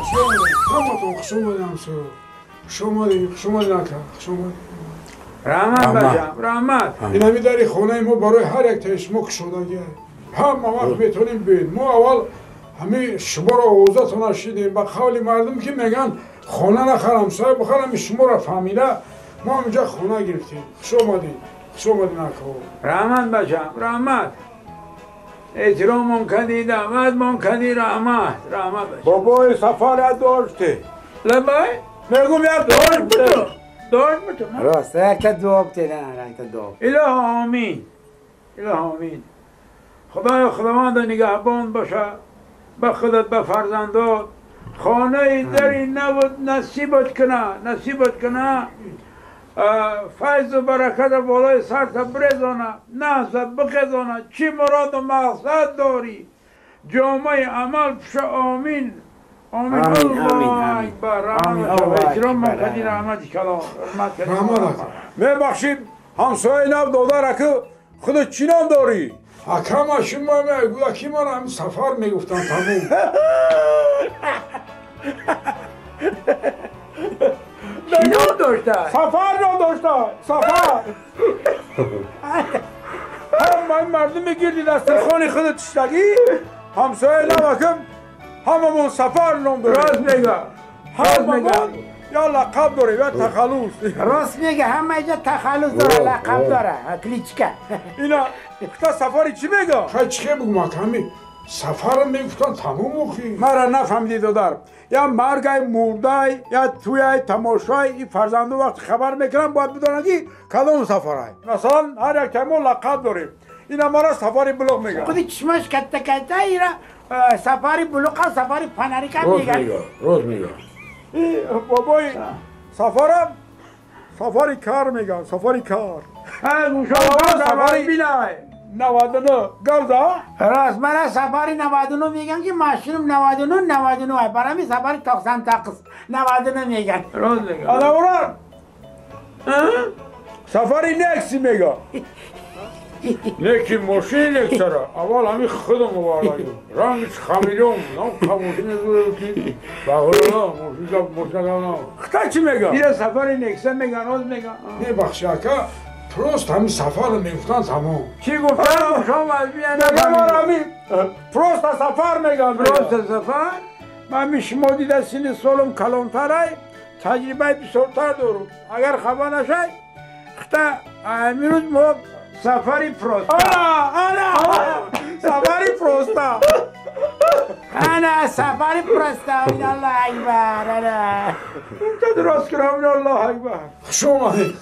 خوش اومدم سو. خوش اومدین که. رحمت باشم رحمت. این همی داری خونه ما برای هر یک تایش ما کشودگی. هم وقت میتونیم بین. ما اول همه شما را آوازتون شدیم با قول مردم که میگن خونه نخرم صاحب بخرم شما را فهمیده ما اینجا خونه گرفتیم. خوش اومدین که. رحمت باشم رحمت. احترام کردی دعوت من کردی رحمت باشم. بابای سفر داشته. لبای؟ میگم یک داشت بتون. راست یک دعا بتیدن یک دعا. اله آمین. خداوند نگهبان باشه به خودت به فرزندات خانه دری نبود نصیبت کنه فیض و برکت بالای سرت برزانه نحسب بخزانه چی مراد و مقصد داری جامعه عمل پشه آمین الله اکبر احترام مقدی رحمت کلام میبخشید همسایه نب داده را که خودت چی نام داری؟ حکم شما میگو یکی من هم سفر میگفتن تموم. چی نام داشته؟ سفر نام داشته سفر. هم مردم میگیردی دسترخوان خودت تشتگی همسایه نبکم هممون سفر نام داری. راست میگه یا لقب داره یا تخلص. راست میگه همه اینجا تخلص داره لقب داره کلیچکه. اینا تا سفری چی میگه؟ خیلی چیه بگم حکمی سفر میگفتن تموم مخی. مرا نفهمیدی دادر یا مرگای مرده یا توی تماشای این فرزنده وقت خبر میکنم باید بدانم که کدام سفرهای مثلا هر یک تیمون لقب داریم اینا مرا سفاری بلوغ میگن. خودی چشمش کته ایرا سفاری بلوغ سفاری پنریکا میگن. روز میگه بابای سفاری کار میگن سفاری کار. سفاری بینای 99 گرزا؟ راست من سفاری 99 میگن که ماشینم 99 برای می سفاری تاکسن تاکس 99 میگن. راست میگه آدوران سفاری نکسی میگه. نکی ماشین یک سره اول همی خودم مبارگیم رنگش خمیدم نه خموشین زوره بکی بغرلا ماشین نه خطا چی میگه؟ این سفاری نکسه میگن راست میگن. نه بخشی که پروست همی سفر میگفتن تمام. چی گفتن؟ شما از بیان همی پروست سفر میگن. پروست سفر؟ من میشما دیده سین سالم کلانتره تجربه بسیارتر دارم اگر خبر نشه خطا میروز ما سفاری پروستا. سفاری پروستا. سفاری پروستا. الله اکبر. درست کنم الله اکبر. خوش اومدید.